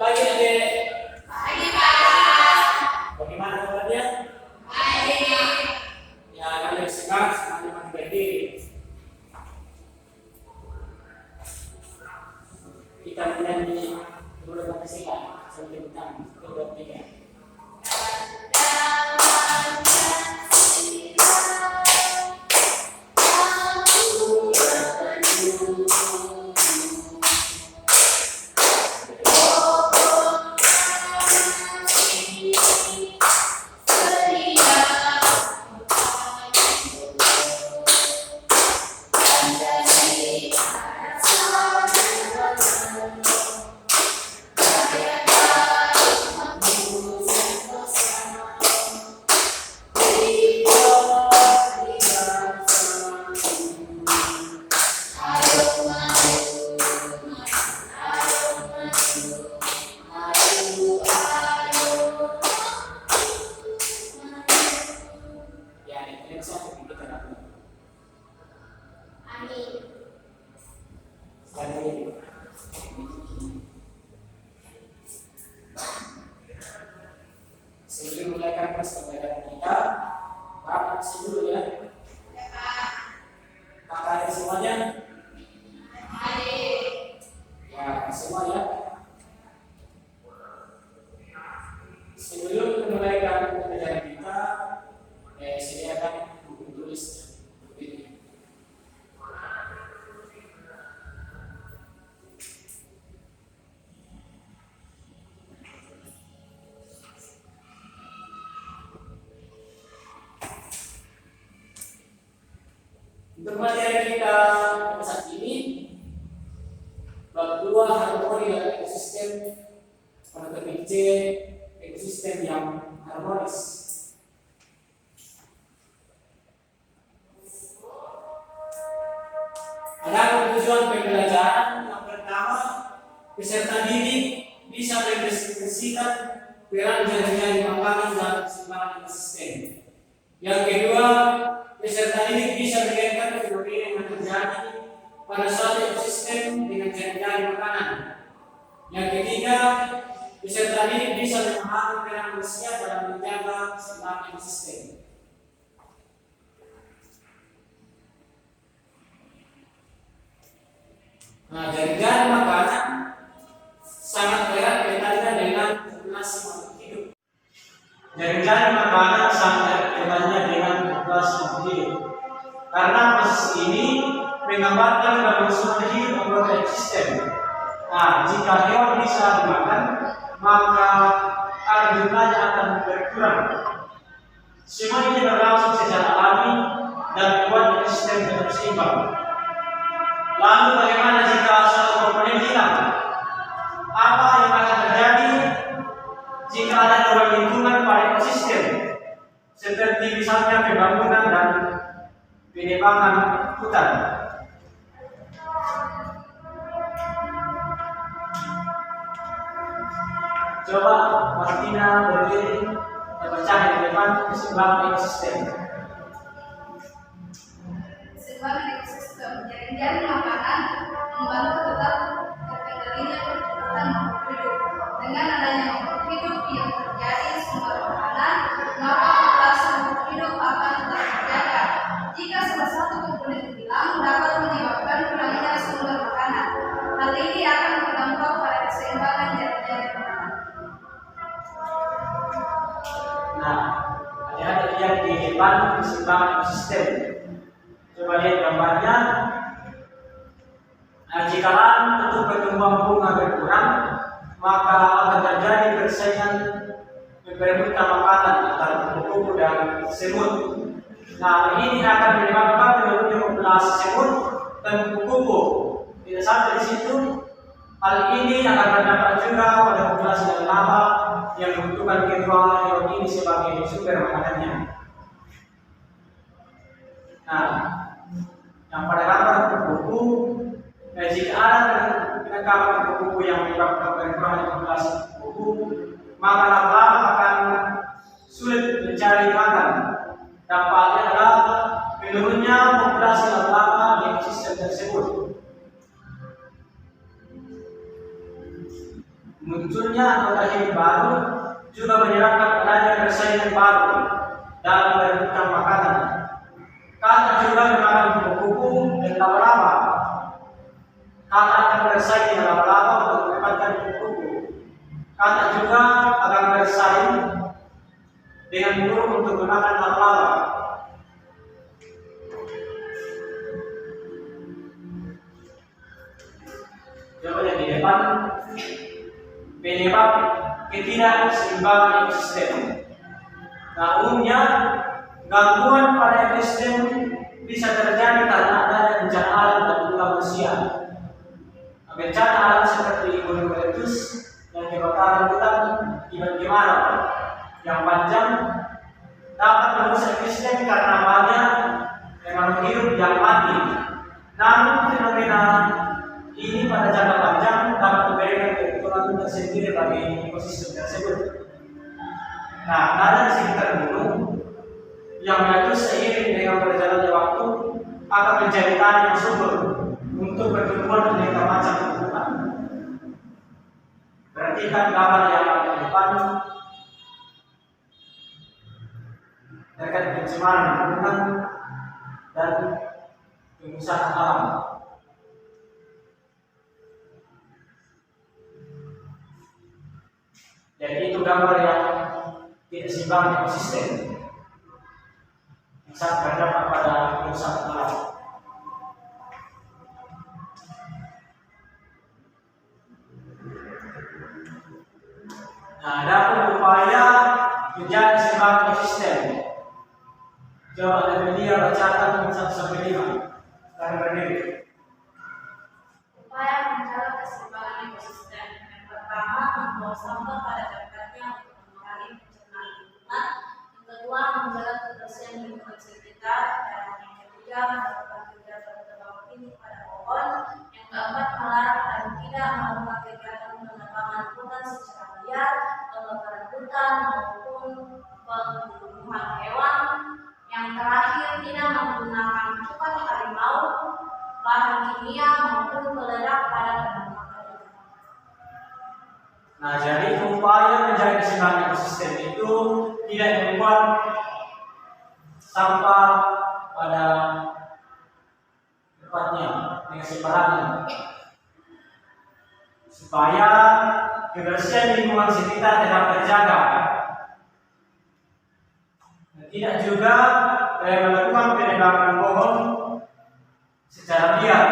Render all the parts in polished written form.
Pagi adik. Pagi Pak. Bagaimana kabarnya? Baik. Ya, kalian sekarang semangat berdiri. Kita menyanyi beberapa kesilan sambil bintang 1, 2, 3. Sebelum mulai kelas pembelajaran kita, Pak dulu ya. Kakak semuanya? Ya, semua ya. Sebelum memulai pembelajaran kita, sediakan buku tulis ini. Untuk materi kita saat ini, bab 2 harmoni dalam ekosistem pada topik C, ekosistem yang harmonis. Ada tujuan pembelajaran yang pertama, peserta didik bisa mendefinisikan peran jaringan makanan dalam keseimbangan ekosistem. Yang kedua, peserta didik bisa mengaitkan fenomena yang terjadi pada suatu ekosistem dengan jaringan makanan. Yang ketiga, peserta didik bisa memahami peran manusia dalam menjaga keseimbangan ekosistem. Nah, jaringan makanan sangat erat kaitannya dengan populasi makhluk hidup. Jaringan makanan sangat erat kaitannya dengan populasi makhluk hidup. Karena proses ini menggambarkan kelangsungan hidup anggota ekosistem. Nah, jika hewan bisa dimakan, maka jumlahnya akan berkurang. Semua ini berlangsung secara alami dan membuat ekosistem tetap seimbang. Lalu bagaimana jika suatu komponen hilang? Apa yang akan terjadi jika ada perubahan lingkungan pada ekosistem, seperti misalnya pembangunan dan penebangan hutan? Coba Martina berdiri dan baca di depan keseimbangan ekosistem. Keseimbangan ekosistem, jaringan makanan membantu tetap terkendalinya pertumbuhan makhluk hidup. Dengan adanya makhluk hidup yang terjadi sumber makanan, maka populasi makhluk hidup akan tetap terjaga. Jika salah satu komponen hilang, dapat menyebabkan hilangnya sumber makanan. Hal ini akan berdampak pada keseimbangan jaringan makanan. Nah, ada yang di depan keseimbangan ekosistem. Coba lihat gambarnya. Nah, jika untuk pertumbuhan bunga berkurang, maka akan terjadi persaingan perebutan makanan antara kupu-kupu dan semut. Nah, ini akan menyebabkan menurunnya populasi semut dan kupu-kupu. Tidak sampai di situ, hal ini akan berdampak juga pada populasi dan lama yang membutuhkan kedua hewan ini sebagai sumber makanannya. Nah, yang pada gambar kupu-kupu, jika ada penangkapan kupu-kupu yang menyebabkan pengurangan populasi kupu-kupu, maka lama-lama akan sulit mencari makan. Dampaknya adalah menurunnya populasi lama-lama di ekosistem tersebut. Munculnya anggota hidup baru juga menyebabkan adanya persaingan baru dalam merebutkan makanan. Kata juga memakan kupu-kupu dan laba-laba. Kata akan bersaing dengan laba-laba untuk mendapatkan kupu-kupu. Kata juga akan bersaing dengan burung untuk memakan laba-laba. Coba yang di depan, penyebab ketidakseimbangan ekosistem. Nah, umumnya gangguan pada ekosistem bisa terjadi karena adanya bencana alam dan ulah manusia. Bencana alam seperti gunung meletus dan kebakaran hutan akibat kemarau yang panjang dapat merusak ekosistem karena banyak makhluk hidup yang mati. Namun fenomena ini pada jangka panjang dapat memberikan keuntungan tersendiri bagi ekosistem tersebut. Nah, tanah di sekitar gunung yang meletus seiring dengan berjalannya waktu akan menjadi tanah yang subur untuk pertumbuhan aneka macam tumbuhan. Perhatikan gambar yang ada di depan terkait pencemaran lingkungan dan pengusahaan alam. Jadi itu gambar yang tidak seimbang ekosistem yang sangat berdampak pada kerusakan alam. Nah, ada upaya menjaga seimbang ekosistem. Coba dari dia bacakan 1-5 dan berdiri. Upaya menjaga keseimbangan ekosistem. Yang pertama, membuang sampah pada tempatnya untuk mengurangi pencemaran lingkungan. Yang kedua, menjaga kebersihan lingkungan sekitar. Dan yang ketiga, melakukan kegiatan tebang pilih pada pohon. Yang keempat, melarang dan tidak melakukan kegiatan penebangan hutan secara liar, pembakaran hutan maupun pembunuhan hewan. Yang terakhir, tidak menggunakan cukai harimau, bahan kimia maupun peledak pada penanaman. Nah, jadi upaya menjaga keseimbangan ekosistem itu tidak membuat sampah pada tempatnya dengan sembarangan, supaya kebersihan lingkungan sekitar tetap terjaga. Dan tidak juga melakukan penebangan pohon secara liar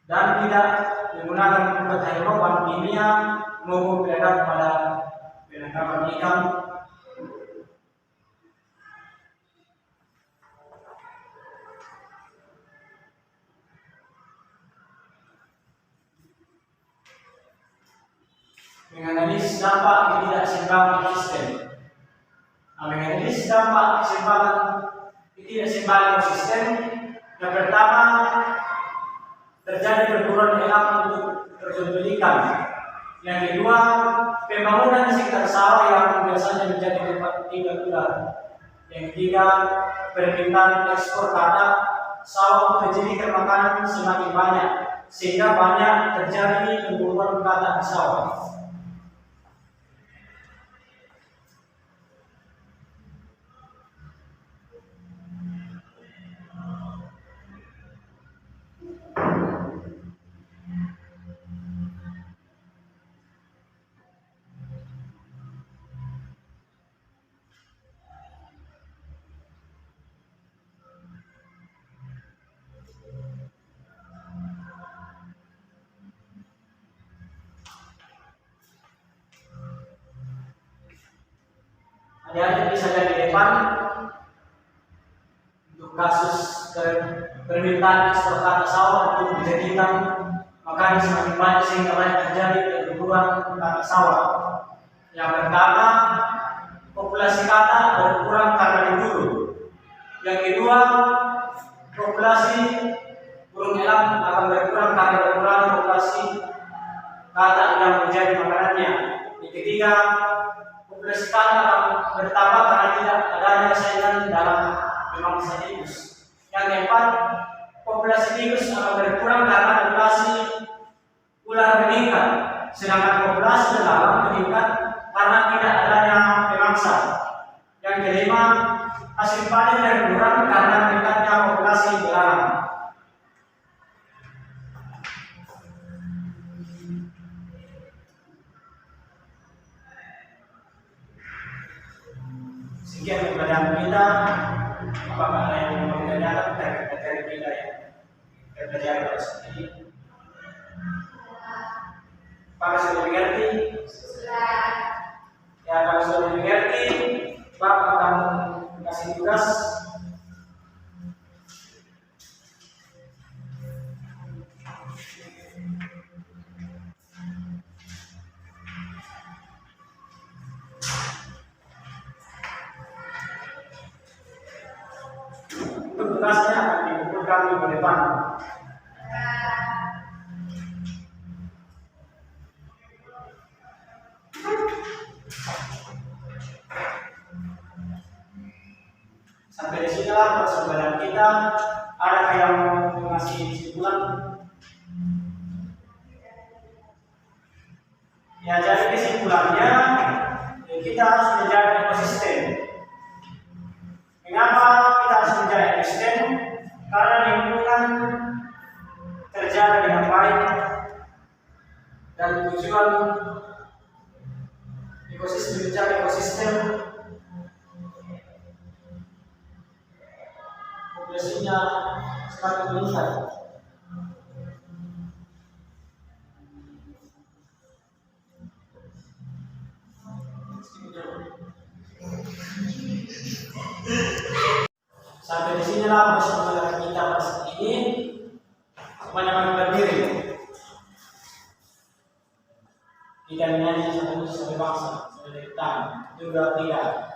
dan tidak menggunakan cukai harimau, bahan kimia maupun peledak pada penangkapan ikan. Menganalisis dampak ketidakseimbangan ekosistem. Menganalisis dampak ketidakseimbangan ekosistem. Yang pertama, terjadi perburuan elang untuk terjun ikan. Yang kedua, pembangunan di sekitar sawah yang biasanya menjadi tempat tinggal ular. Yang ketiga, permintaan ekspor karena sawah untuk dijadikan makanan semakin banyak, sehingga banyak terjadi pemburuan kata di sawah. Adik-adik bisa lihat di depan untuk kasus permintaan ekspor kata sawah untuk dijadikan makanan semakin banyak sehingga banyak terjadi perburuan kata sawah. Yang pertama, populasi kata berkurang karena diburu. Yang kedua, populasi burung elang akan berkurang karena berkurangnya populasi kata yang menjadi makanannya. Yang ketiga, populasi kata akan bertambah karena tidak adanya saingan dalam memangsa tikus. Yang keempat, populasi tikus akan berkurang karena populasi sedangkan populasi belalang meningkat karena tidak adanya pemangsa. Yang kelima, hasil panen berkurang karena meningkatnya populasi belalang. Sekian pertanyaan kita. Apakah ada yang mau ditanyakan dari kita ya? Belajar pada sini. Apakah sudah mengerti? Sudah. Ya, kalau sudah mengerti, Pak akan kasih tugas. Tugasnya akan dikumpulkan minggu depan. Sampai di sinilah persoalan kita. Ada yang mau ngasih kesimpulan? Ya, jadi kesimpulannya kita harus menjaga ekosistem. Mengapa kita harus menjaga ekosistem? Karena lingkungan terjaga dengan baik dan tujuan ekosistem menjaga ekosistem populasinya semakin meningkat. Sampai di sinilah persoalan kita pada saat ini. Semuanya berdiri. Kita menyanyi sebagai bangsa, sebagai kita. 2, 3.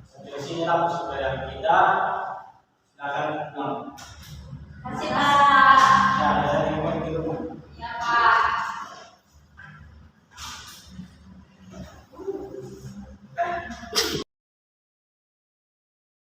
Sampai di sini lah persoalan kita. Silakan